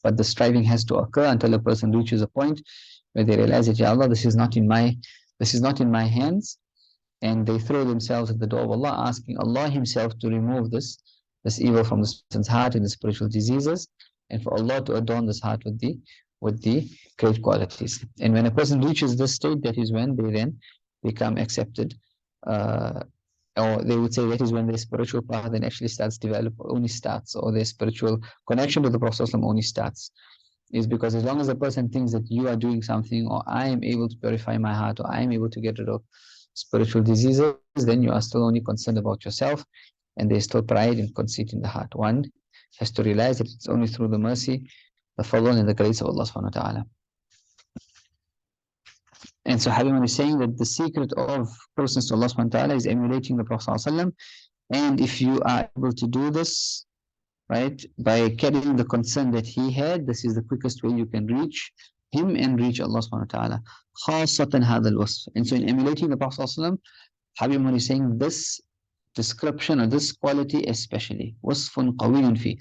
Speaker 1: But the striving has to occur until a person reaches a point where they realize that, Ya Allah, this is not in my hands, and they throw themselves at the door of Allah, asking Allah Himself to remove this evil from this person's heart and the spiritual diseases, and for Allah to adorn this heart with the great qualities. And when a person reaches this state, that is when they then become accepted, or they would say that is when their spiritual path then actually starts, or their spiritual connection to the Prophet ﷺ only starts. Is because as long as a person thinks that you are doing something, or I am able to purify my heart, or I am able to get rid of spiritual diseases, then you are still only concerned about yourself, and there's still pride and conceit in the heart. One has to realize that it's only through the mercy, the fadl and the grace of Allah subhanahu wa ta'ala. And so Habib is saying that the secret of closeness to Allah subhanahu wa ta'ala is emulating the Prophet sallallahu alaihi wasallam. And if you are able to do this, right, by carrying the concern that he had, this is the quickest way you can reach him and reach Allah subhanahu wa ta'ala. خاصة هذا الوصف. And so in emulating the Prophet sallallahu alaihi wasallam, Habib is saying this description or this quality especially, وصف قوي فيه.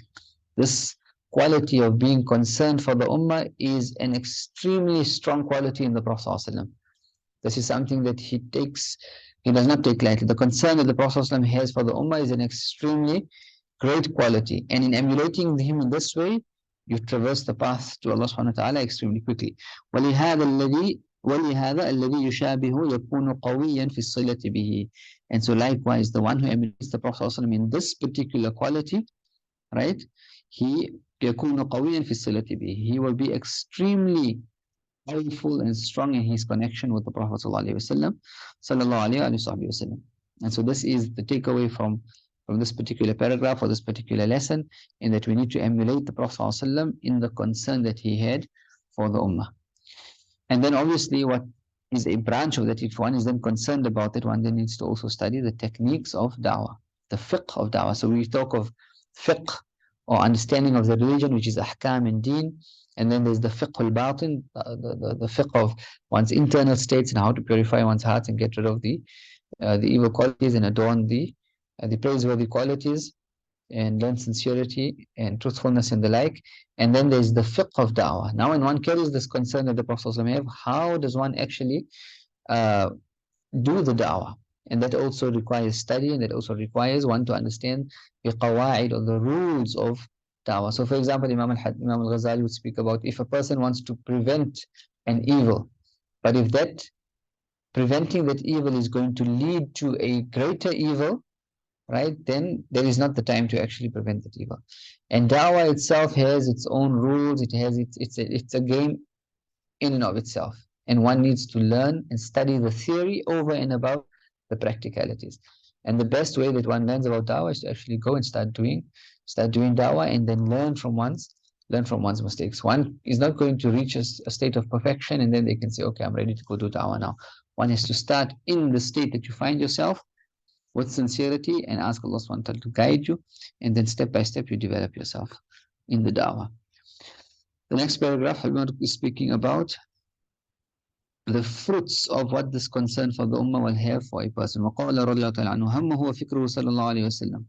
Speaker 1: This quality of being concerned for the ummah is an extremely strong quality in the Prophet ﷺ. This is something that he does not take lightly. The concern that the Prophet ﷺ has for the ummah is an extremely great quality. And in emulating him in this way, you traverse the path to Allah subhanahu wa ta'ala extremely quickly. وَلِهَذَا الَّذِي يُشَابِهُ يَكُونُ قَوِيًّا فِي الصِّلَةِ بِهِ. And so likewise, the one who emulates the Prophet ﷺ in this particular quality, right, he يكون قويا في الصلة به. He will be extremely powerful and strong in his connection with the Prophet sallallahu alaihi wasallam. And so this is the takeaway from this particular paragraph or this particular lesson, in that we need to emulate the Prophet sallallahu alaihi wasallam in the concern that he had for the ummah. And then obviously what is a branch of that, if one is then concerned about it, one then needs to also study the techniques of da'wah, the fiqh of da'wah. So we talk of fiqh, or understanding of the religion, which is ahkam and deen, and then there's the fiqh al-batin, the fiqh of one's internal states and how to purify one's heart and get rid of the evil qualities and adorn the praiseworthy qualities and learn sincerity and truthfulness and the like. And then there's the fiqh of da'wah. Now when one carries this concern that the Prophet have, how does one actually do the da'wah? And that also requires study, and that also requires one to understand the qawa'id, or the rules of da'wah. So for example, Imam al-Ghazali would speak about if a person wants to prevent an evil, but if that preventing that evil is going to lead to a greater evil, right, then there is not the time to actually prevent that evil. And da'wah itself has its own rules. It has it's a game in and of itself, and one needs to learn and study the theory over and above the practicalities. And the best way that one learns about da'wah is to actually go and start doing da'wah, and then learn from one's mistakes. One is not going to reach a state of perfection and then they can say, okay, I'm ready to go do da'wah now. One has to start in the state that you find yourself with sincerity and ask Allah subhanahu wa ta'ala to guide you, and then step by step you develop yourself in the da'wah. The next paragraph, Habib is speaking about the fruits of what this concern for the ummah will have for a person. وقال رضي الله تعالى عنه همه وفكره صلى الله عليه وسلم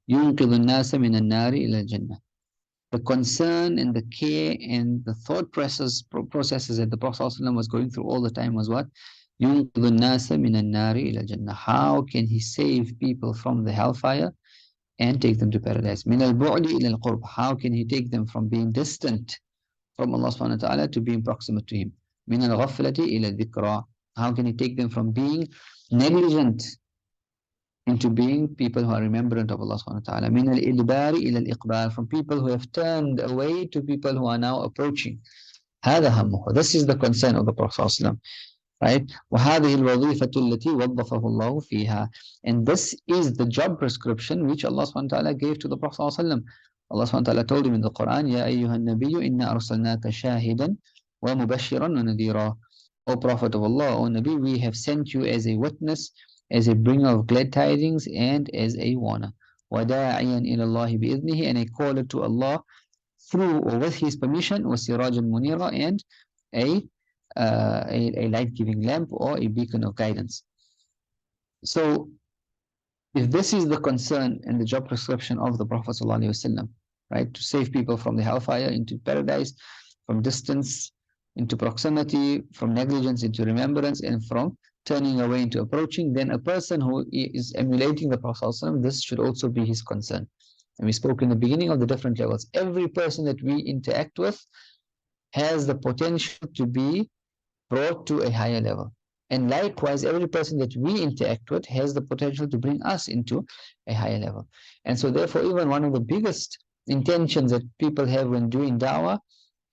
Speaker 1: ينقذ الناس من النار إلى الجنة. The concern and the care and the thought processes that the Prophet ﷺ was going through all the time was what? ينقذ الناس من النار إلى الجنة. How can he save people from the hellfire and take them to paradise? من البعد إلى القرب. How can he take them from being distant from Allah subhanahu wa ta'ala to being proximate to him? من الغفلة إلى الذكرى. How can he take them from being negligent into being people who are remembrant of Allah subhanahu wa ta'ala. من الإدبار إلى الإقبال, from people who have turned away to people who are now approaching. هذا همه. This is the concern of the Prophet sallallahu alaihi wasallam. Right? وهذه الوظيفة التي وظفه الله فيها. And this is the job prescription which Allah subhanahu wa ta'ala gave to the Prophet sallallahu alaihi wasallam. Allah subhanahu wa ta'ala told him in the Quran, يا أيها النبي إنا أرسلناك شاهدا ومبشرا ونذيرا. O Prophet of Allah, O Nabi, we have sent you as a witness, as a bringer of glad tidings, and as a warner. وَدَاعِيًا إِلَى اللَّهِ بِإِذْنِهِ, and a caller to Allah through or with His permission, وَسِرَاجًا مُنِيرًا, and a light-giving lamp or a beacon of guidance. So, if this is the concern and the job prescription of the Prophet ﷺ, right, to save people from the hellfire into paradise, from distance into proximity, from negligence into remembrance, and from turning away into approaching, then a person who is emulating the Prophet ﷺ, this should also be his concern. And we spoke in the beginning of the different levels. Every person that we interact with has the potential to be brought to a higher level. And likewise, every person that we interact with has the potential to bring us into a higher level. And so therefore, even one of the biggest intentions that people have when doing da'wah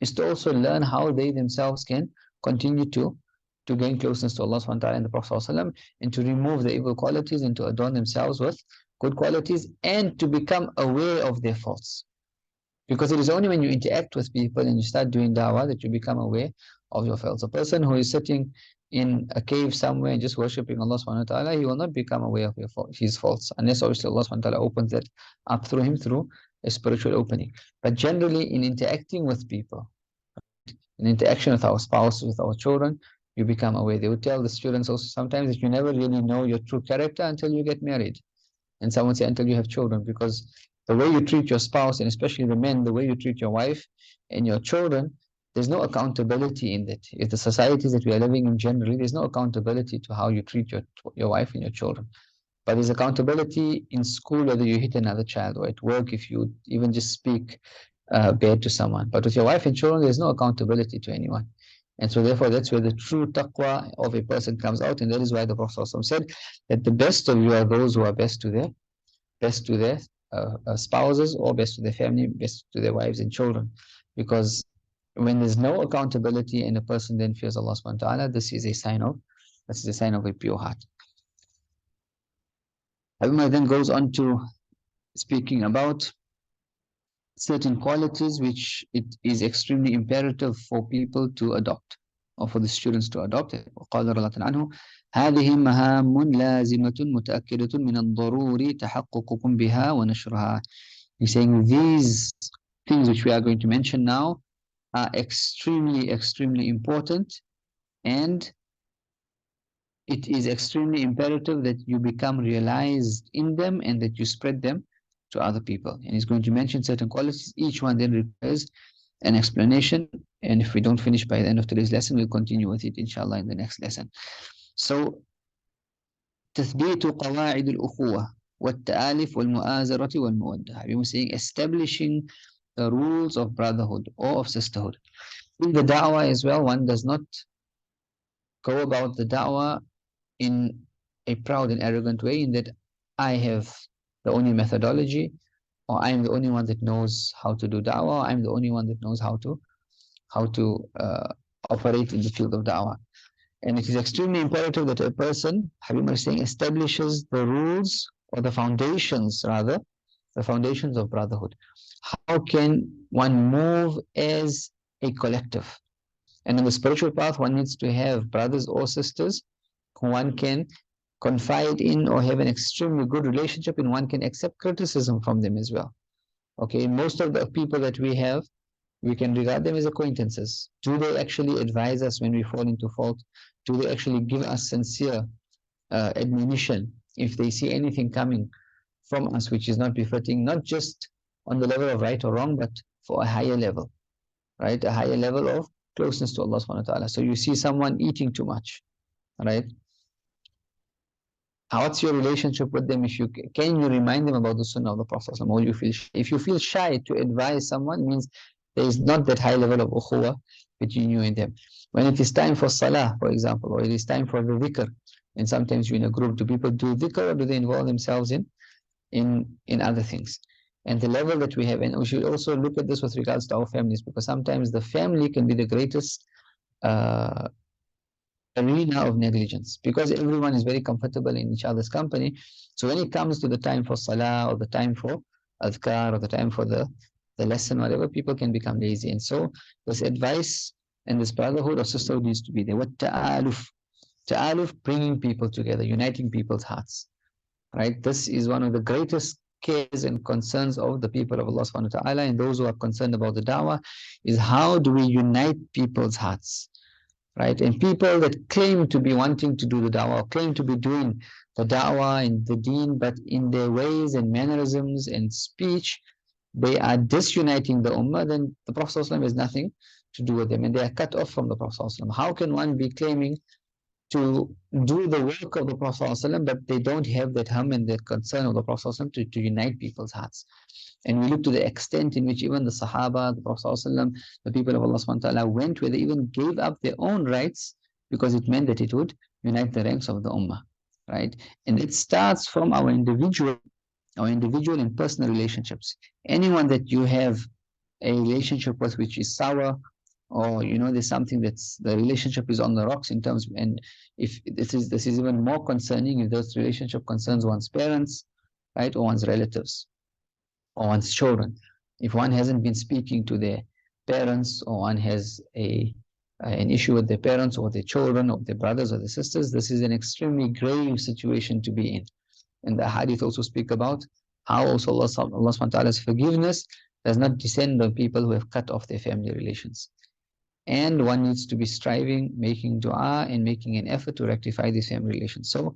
Speaker 1: is to also learn how they themselves can continue to gain closeness to Allah subhanahu wa ta'ala and the Prophet ﷺ, and to remove the evil qualities and to adorn themselves with good qualities, and to become aware of their faults. Because it is only when you interact with people and you start doing da'wah that you become aware of your faults. A person who is sitting in a cave somewhere and just worshipping Allah subhanahu wa ta'ala, he will not become aware of his faults, unless obviously Allah subhanahu wa ta'ala opens that up through him through a spiritual opening. But generally, in interacting with people, in interaction with our spouse, with our children, you become aware. They would tell the students also sometimes that you never really know your true character until you get married. And some would say until you have children, because the way you treat your spouse, and especially the men, the way you treat your wife and your children, there's no accountability in that. If the societies that we are living in generally, there's no accountability to how you treat your wife and your children. But there's accountability in school, whether you hit another child, or at work if you even just speak bad to someone. But with your wife and children, there's no accountability to anyone. And so therefore, that's where the true taqwa of a person comes out. And that is why the Prophet ﷺ said that the best of you are those who are best to their spouses, or best to their family, best to their wives and children. Because when there's no accountability and a person then fears Allah subhanahu wa ta'ala, this is a sign of a pure heart. Umar then goes on to speaking about certain qualities which it is extremely imperative for people to adopt, or for the students to adopt. وقال رضي الله عنه هذه مهام لازمة متأكدة من الضروري تحققكم بها ونشرها. He's saying these things which we are going to mention now are extremely, extremely important, and it is extremely imperative that you become realized in them and that you spread them to other people. And he's going to mention certain qualities. Each one then requires an explanation. And if we don't finish by the end of today's lesson, we'll continue with it, inshallah, in the next lesson. So, تثبيت قواعد الأخوة والتآلف والمؤازرة والمودة. Habib was saying establishing the rules of brotherhood or of sisterhood. In the da'wah as well, one does not go about the da'wah in a proud and arrogant way, in that I have the only methodology, or I'm the only one that knows how to do da'wah, I'm the only one that knows how to operate in the field of da'wah. And it is extremely imperative that a person, Habib is saying, establishes the rules, or the foundations rather, the foundations of brotherhood. How can one move as a collective? And in the spiritual path, one needs to have brothers or sisters who one can confide in or have an extremely good relationship, and one can accept criticism from them as well. Okay, most of the people that we have, we can regard them as acquaintances. Do they actually advise us when we fall into fault? Do they actually give us sincere admonition if they see anything coming from us which is not befitting, not just on the level of right or wrong, but for a higher level, right? A higher level of closeness to Allah subhanahu wa ta'ala. So you see someone eating too much, right? What's your relationship with them? Can you remind them about the sunnah of the Prophet? Or if you feel shy to advise someone, means there is not that high level of ukhuwah between you and them. When it is time for salah, for example, or it is time for the dhikr, And sometimes you're in a group. Do people do dhikr, or do they involve themselves in other things? And the level that we have, and we should also look at this with regards to our families, because sometimes the family can be the greatest arena of negligence, because everyone is very comfortable in each other's company. So when it comes to the time for salah, or the time for adhkar, or the time for the lesson, whatever, people can become lazy. And so this advice and this brotherhood or sisterhood needs to be there. What ta'aluf? Ta'aluf, bringing people together, uniting people's hearts. Right? This is one of the greatest cares and concerns of the people of Allah subhanahu wa ta'ala, and those who are concerned about the da'wah, is how do we unite people's hearts? Right? And people that claim to be wanting to do the da'wah, claim to be doing the da'wah and the deen, but in their ways and mannerisms and speech, they are disuniting the ummah, then the Prophet ﷺ has nothing to do with them, and they are cut off from the Prophet ﷺ. How can one be claiming to do the work of the Prophet ﷺ, but they don't have that hum and that concern of the Prophet ﷺ to unite people's hearts? And we look to the extent in which even the Sahaba, the Prophet ﷺ, the people of Allah subhanahu wa ta'ala went where they even gave up their own rights, because it meant that it would unite the ranks of the ummah, right? And it starts from our individual and personal relationships. Anyone that you have a relationship with which is sour, or there's something that's, the relationship is on the rocks in terms, and if this is even more concerning if this relationship concerns one's parents, right, or one's relatives, or one's children. If one hasn't been speaking to their parents, or one has an issue with their parents or their children or their brothers or their sisters, this is an extremely grave situation to be in. And the hadith also speak about how also Allah subhanahu wa ta'ala's forgiveness does not descend on people who have cut off their family relations. And one needs to be striving, making dua, and making an effort to rectify these family relations. So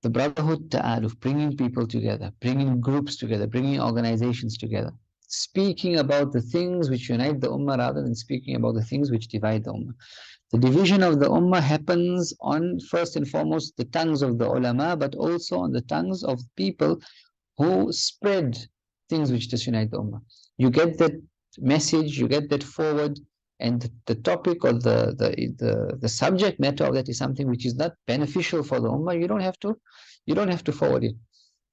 Speaker 1: the brotherhood ta'aluf, bringing people together, bringing groups together, bringing organizations together, speaking about the things which unite the ummah rather than speaking about the things which divide the ummah. The division of the ummah happens on, first and foremost, the tongues of the ulama, but also on the tongues of people who spread things which disunite the ummah. You get that message, you get that forward, and the topic or the subject matter of that is something which is not beneficial for the ummah, you don't have to forward it.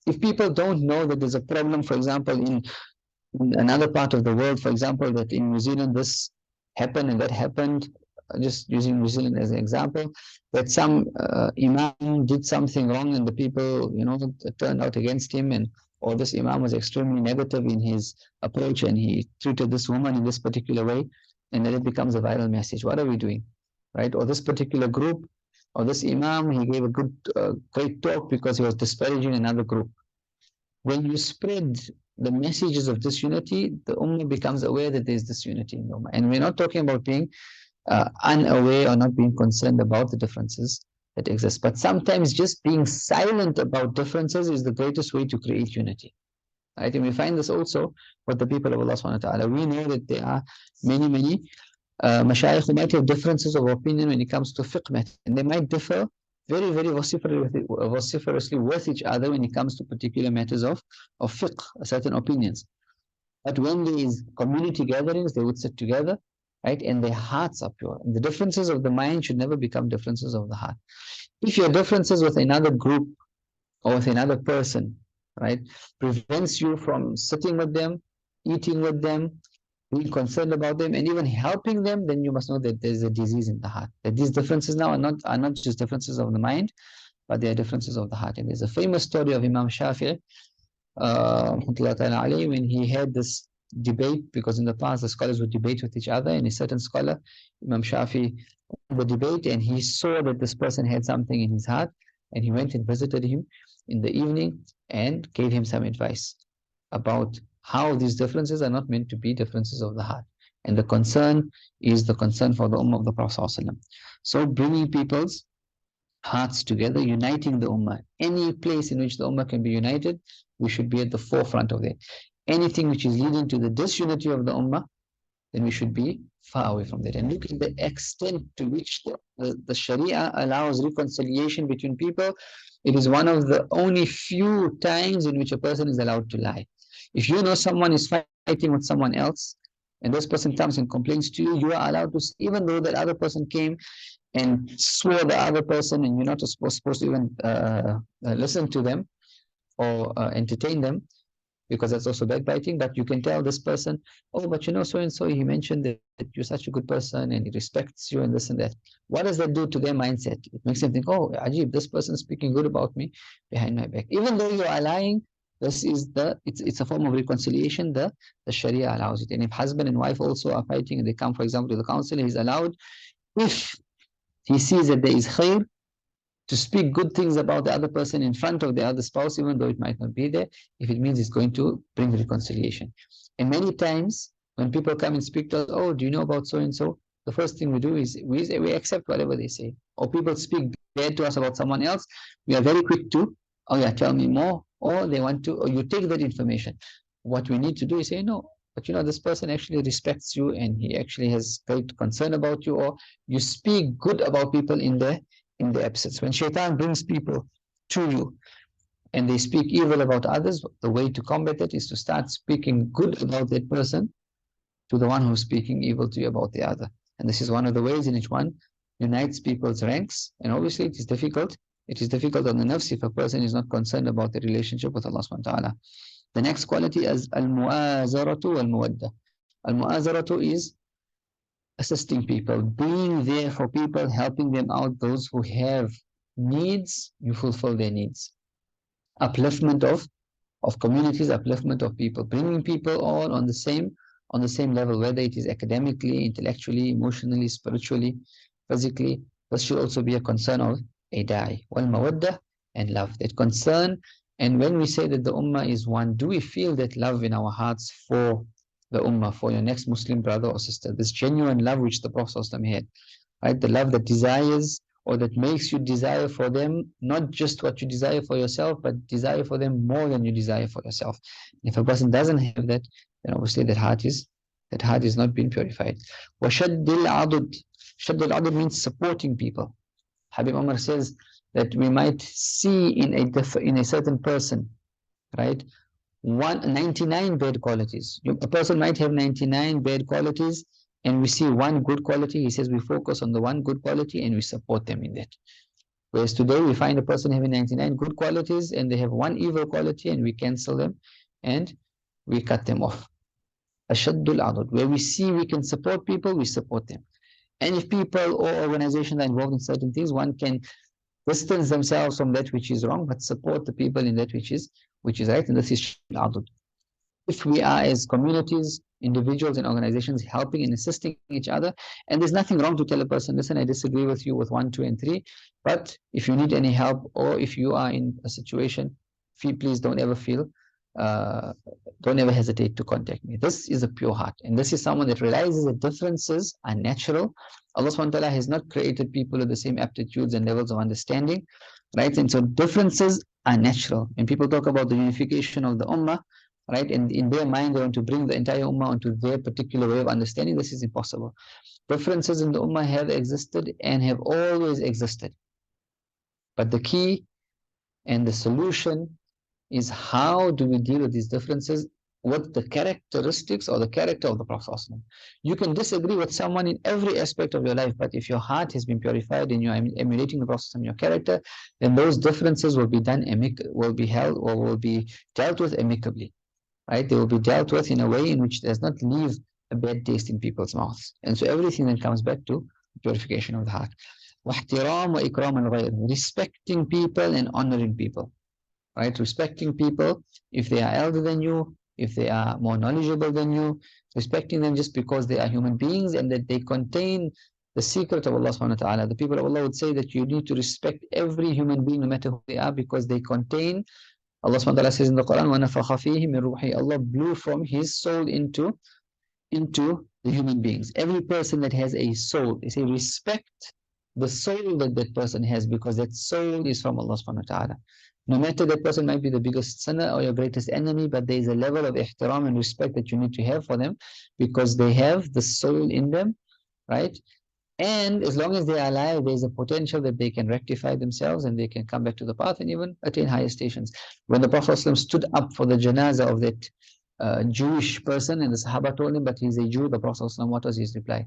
Speaker 1: If people don't know that there's a problem, for example, in another part of the world, for example, that in New Zealand this happened and that happened, just using New Zealand as an example, that some imam did something wrong and the people, turned out against him, or this imam was extremely negative in his approach and he treated this woman in this particular way, and then it becomes a viral message. What are we doing, right? Or this particular group, or this imam, he gave a good, great talk because he was disparaging another group. When you spread the messages of disunity, the ummah becomes aware that there is disunity in the ummah. And we're not talking about being unaware or not being concerned about the differences that exist. But sometimes just being silent about differences is the greatest way to create unity. Right? And we find this also with the people of Allah subhanahu wa ta'ala. We know that there are many mashayikh who might have differences of opinion when it comes to fiqh matter, and they might differ very vociferously with each other when it comes to particular matters of fiqh, certain opinions. But when there is community gatherings, they would sit together, right, and their hearts are pure. And the differences of the mind should never become differences of the heart. If your differences with another group or with another person, right, prevents you from sitting with them, eating with them, being concerned about them, and even helping them, then you must know that there's a disease in the heart. That these differences now are not just differences of the mind, but they are differences of the heart. And there's a famous story of Imam Shafi'i, when he had this debate, because in the past the scholars would debate with each other, and a certain scholar, Imam Shafi'i, won the debate, and he saw that this person had something in his heart, and he went and visited him in the evening and gave him some advice about how these differences are not meant to be differences of the heart. And the concern is the concern for the ummah of the Prophet ﷺ. So bringing people's hearts together, uniting the ummah. Any place in which the ummah can be united, we should be at the forefront of that. Anything which is leading to the disunity of the ummah, then we should be far away from that. And look at the extent to which the Sharia allows reconciliation between people. It is one of the only few times in which a person is allowed to lie. If you know someone is fighting with someone else, and this person comes and complains to you, you are allowed to, even though that other person came and swore the other person, and you're not supposed to even listen to them or entertain them, because that's also backbiting. But you can tell this person, oh, but you know, so and so, he mentioned that you're such a good person and he respects you and this and that. What does that do to their mindset? It makes them think, oh, Ajib, this person is speaking good about me behind my back. Even though you are lying, this is it's a form of reconciliation. The Sharia allows it. And if husband and wife also are fighting and they come, for example, to the counselor, he's allowed, if he sees that there is khair, to speak good things about the other person in front of the other spouse, even though it might not be there, if it means it's going to bring reconciliation. And many times when people come and speak to us, oh, do you know about so and so? The first thing we do is we accept whatever they say. Or people speak bad to us about someone else, we are very quick to, oh yeah, tell me more. Or they want to, or you take that information. What we need to do is say, no, but you know, this person actually respects you and he actually has great concern about you. Or you speak good about people in the absence. When shaitan brings people to you and they speak evil about others, the way to combat it is to start speaking good about that person to the one who's speaking evil to you about the other. And this is one of the ways in which one unites people's ranks. And obviously it is difficult. It is difficult on the nafs if a person is not concerned about the relationship with Allah subhanahu wa ta'ala. The next quality is al-mu'azaratu wal-muwadda. Al-mu'azaratu is assisting people, being there for people, helping them out. Those who have needs, you fulfill their needs. Upliftment of communities, upliftment of people, bringing people all on the same level, whether it is academically, intellectually, emotionally, spiritually, physically. This should also be a concern of a da'i. Wal mawadda, and love, that concern. And when we say that the ummah is one, do we feel that love in our hearts for the ummah, for your next Muslim brother or sister, this genuine love which the Prophet ﷺ had, right? The love that desires, or that makes you desire for them, not just what you desire for yourself, but desire for them more than you desire for yourself. If a person doesn't have that, then obviously that heart is not being purified. وَشَدِّ الْعَضُدِ. Shadd al-adud means supporting people. Habib Umar says that we might see in a certain person, right, 99 bad qualities. A person might have 99 bad qualities and we see one good quality. He says we focus on the one good quality and we support them in that. Whereas today we find a person having 99 good qualities and they have one evil quality and we cancel them and we cut them off. Ashaddul adud, where we see we can support people, we support them. And if people or organizations are involved in certain things, one can distance themselves from that which is wrong, but support the people in that which is right, and this is adud. If we are, as communities, individuals and organizations, helping and assisting each other, and there's nothing wrong to tell a person, listen, I disagree with you with 1, 2, and 3, but if you need any help, or if you are in a situation, please don't ever hesitate to contact me. This is a pure heart, and this is someone that realizes that differences are natural. Allah subhanahu wa ta'ala has not created people with the same aptitudes and levels of understanding, right? And so differences are natural. When people talk about the unification of the ummah, right, and in their mind they want to bring the entire ummah onto their particular way of understanding, this is impossible. Differences in the ummah have existed and have always existed. But the key and the solution is, how do we deal with these differences with the characteristics or the character of the Prophet ﷺ. You can disagree with someone in every aspect of your life, but if your heart has been purified and you are emulating the Prophet ﷺ in your character, then those differences will be dealt with amicably, right? They will be dealt with in a way in which does not leave a bad taste in people's mouths. And so everything then comes back to purification of the heart. واحترام وإكرام الغير, respecting people and honoring people, right? Respecting people if they are elder than you, if they are more knowledgeable than you, respecting them just because they are human beings and that they contain the secret of Allah subhanahu wa ta'ala. The people of Allah would say that you need to respect every human being no matter who they are, because they contain, Allah subhanahu wa ta'ala says in the Quran, وَنَفَخَ فِيهِ مِن رُوحِهِ, Allah blew from His soul into the human beings. Every person that has a soul, they say respect the soul that that person has, because that soul is from Allah subhanahu wa ta'ala. No matter that person might be the biggest sinner or your greatest enemy, but there is a level of ihtiram and respect that you need to have for them, because they have the soul in them, right? And as long as they are alive, there is a potential that they can rectify themselves and they can come back to the path and even attain higher stations. When the Prophet ﷺ stood up for the janazah of that Jewish person, and the Sahaba told him, but he's a Jew, the Prophet ﷺ, what was his reply?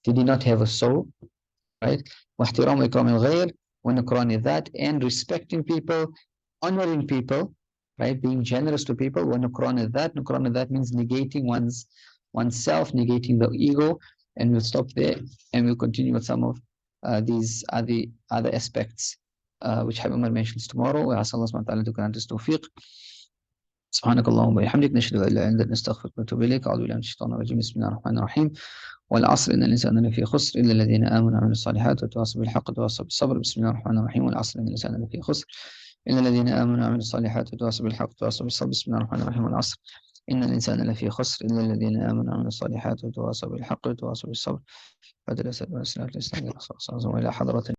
Speaker 1: Did he not have a soul? right? واحترام وإكرام الغير ونكران الذات, and respecting people, honoring people, right? Being generous to people. ونكران الذات, نكران الذات means negating oneself, negating the ego. And we'll stop there and we'll continue with some of these other aspects which Habib Umar mentions tomorrow. وعسى الله سبحانه وتعالى تكون التوفيق. سبحانك اللهم وبحمدك نشهد ان لا اله الا انت نستغفرك ونتوب اليك. اعوذ بالله من الشيطان الرجيم. بسم الله الرحمن الرحيم. والعصر ان الانسان لفي خسر الا الذين امنوا وعملوا الصالحات وتواصوا بالحق وتواصوا بالصبر. بسم الله الرحمن الرحيم. والعصر ان الانسان لفي خسر الا الذين امنوا وعملوا الصالحات وتواصوا بالحق وتواصوا بالصبر. بسم الله الرحمن الرحيم. والعصر ان الانسان لفي خسر الا الذين امنوا وعملوا الصالحات وتواصوا بالحق وتواصوا بالصبر. فدرس الاسلام الى حضره